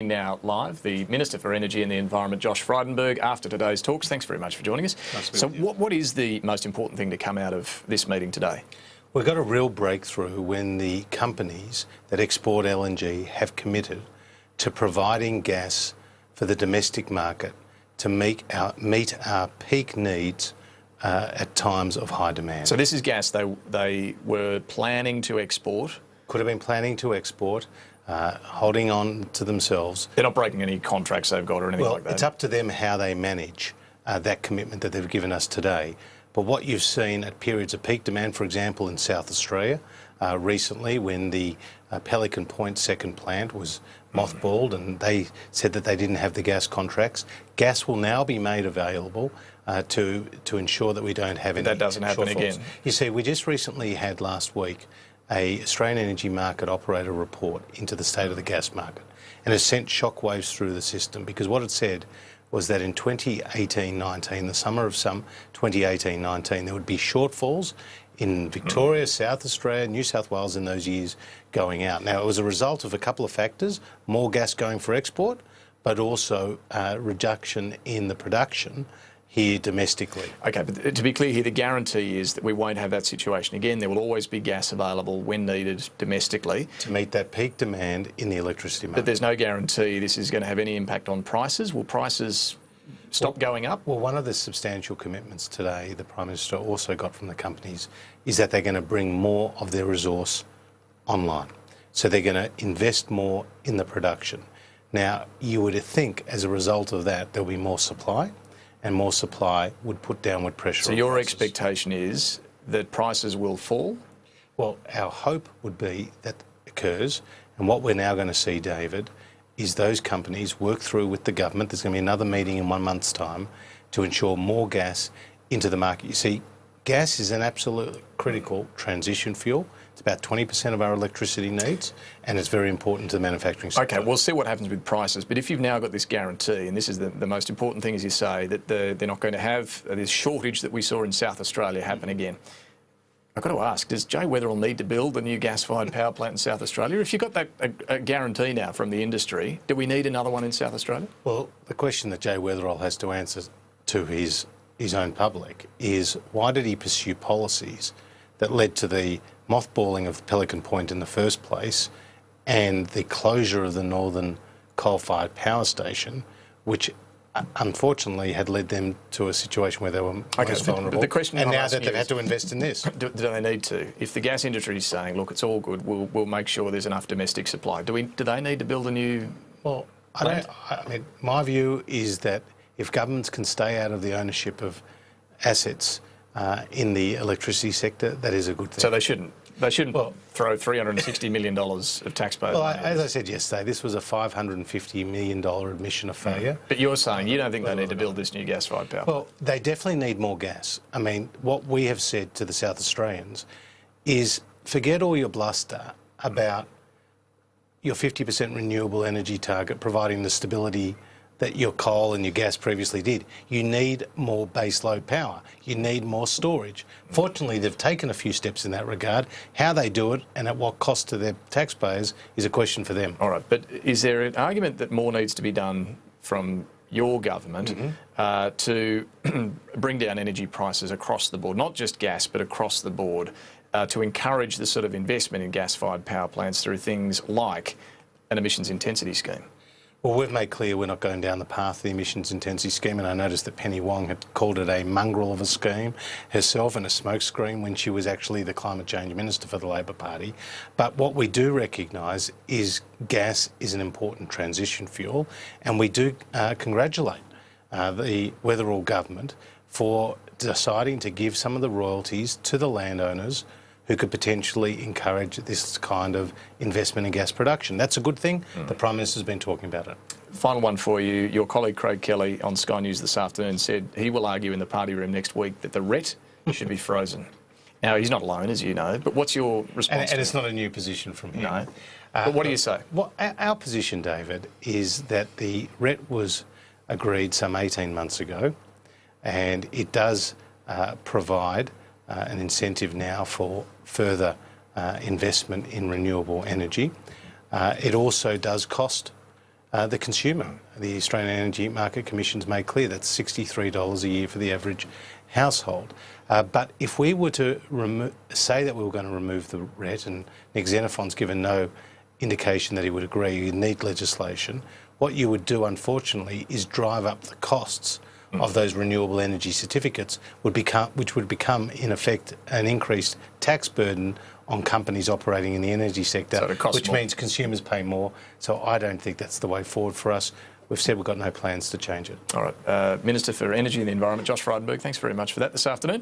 Now live, the Minister for Energy and the Environment, Josh Frydenberg, after today's talks. Thanks very much for joining us. Nice to be so with you. what is the most important thing to come out of this meeting today? We've got a real breakthrough when the companies that export LNG have committed to providing gas for the domestic market to meet our peak needs at times of high demand. So this is gas they were planning to export? Could have been planning to export, holding on to themselves. They're not breaking any contracts they've got or anything like that? Well, it's up to them how they manage that commitment that they've given us today. But what you've seen at periods of peak demand, for example, in South Australia, recently when the Pelican Point second plant was mothballed and they said that they didn't have the gas contracts, gas will now be made available to ensure that we don't have any that doesn't happen shortfalls. again. You see, we just recently had last week a Australian Energy Market Operator report into the state of the gas market, and it sent shockwaves through the system because what it said was that in 2018-19, the summer of 2018-19, there would be shortfalls in Victoria, South Australia, New South Wales in those years going out. Now, it was a result of a couple of factors, more gas going for export, but also reduction in the production here domestically. Okay, but to be clear here, the guarantee is that we won't have that situation again. There will always be gas available when needed domestically. To meet that peak demand in the electricity market. But there's no guarantee this is going to have any impact on prices. Will prices stop going up? Well, one of the substantial commitments today the Prime Minister also got from the companies is that they're going to bring more of their resource online. So they're going to invest more in the production. Now, you would think as a result of that, there'll be more supply, and more supply would put downward pressure on prices. So your expectation is that prices will fall? Well, our hope would be that occurs, and what we're now going to see, David, is those companies work through with the government. There's going to be another meeting in 1 month's time to ensure more gas into the market. You see, gas is an absolutely critical transition fuel. It's about 20% of our electricity needs, and it's very important to the manufacturing sector. Okay, we'll see what happens with prices, but if you've now got this guarantee, and this is the most important thing, as you say, that they're not going to have this shortage that we saw in South Australia happen again. I've got to ask, does Jay Weatherill need to build a new gas-fired power plant in South Australia? If you've got that a guarantee now from the industry, do we need another one in South Australia? Well, the question that Jay Weatherill has to answer to his own public is why did he pursue policies that led to the mothballing of Pelican Point in the first place and the closure of the northern coal-fired power station, which unfortunately had led them to a situation where they were most vulnerable. But the question and now that they've had to invest in this. Do they need to? If the gas industry is saying, look, it's all good, we'll make sure there's enough domestic supply, do they need to build a new plant? I mean, my view is that if governments can stay out of the ownership of assets in the electricity sector, that is a good thing. So they shouldn't throw $360 million of taxpayers' money. As I said yesterday, this was a $550 million admission of failure. But you're saying you don't think they need to build this new gas-fired power? Well, they definitely need more gas. I mean, what we have said to the South Australians is forget all your bluster about your 50% renewable energy target providing the stability that your coal and your gas previously did. You need more baseload power. You need more storage. Fortunately, they've taken a few steps in that regard. How they do it and at what cost to their taxpayers is a question for them. All right, but is there an argument that more needs to be done from your government to bring down energy prices across the board, not just gas, but across the board, to encourage the sort of investment in gas-fired power plants through things like an emissions intensity scheme? Well, we've made clear we're not going down the path of the emissions intensity scheme, and I noticed that Penny Wong had called it a mongrel of a scheme herself and a smokescreen when she was actually the climate change minister for the Labor Party. But what we do recognise is gas is an important transition fuel, and we do congratulate the Weatherill government for deciding to give some of the royalties to the landowners who could potentially encourage this kind of investment in gas production. That's a good thing. The Prime Minister's been talking about it. Final one for you. Your colleague Craig Kelly on Sky News this afternoon said he will argue in the party room next week that the RET should be frozen. Now, he's not alone, as you know, but what's your response? And it's not a new position from him. No. But what do you say? Well, our position, David, is that the RET was agreed some 18 months ago, and it does provide an incentive now for further investment in renewable energy. It also does cost the consumer. The Australian Energy Market Commission's made clear that's $63 a year for the average household. But if we were to say that we were going to remove the RET, and Nick Xenophon's given no indication that he would agree, you need legislation, what you would do, unfortunately, is drive up the costs of those renewable energy certificates, which would become, in effect, an increased tax burden on companies operating in the energy sector, which means consumers pay more. So I don't think that's the way forward for us. We've said we've got no plans to change it. All right. Minister for Energy and the Environment, Josh Frydenberg, thanks very much for that this afternoon.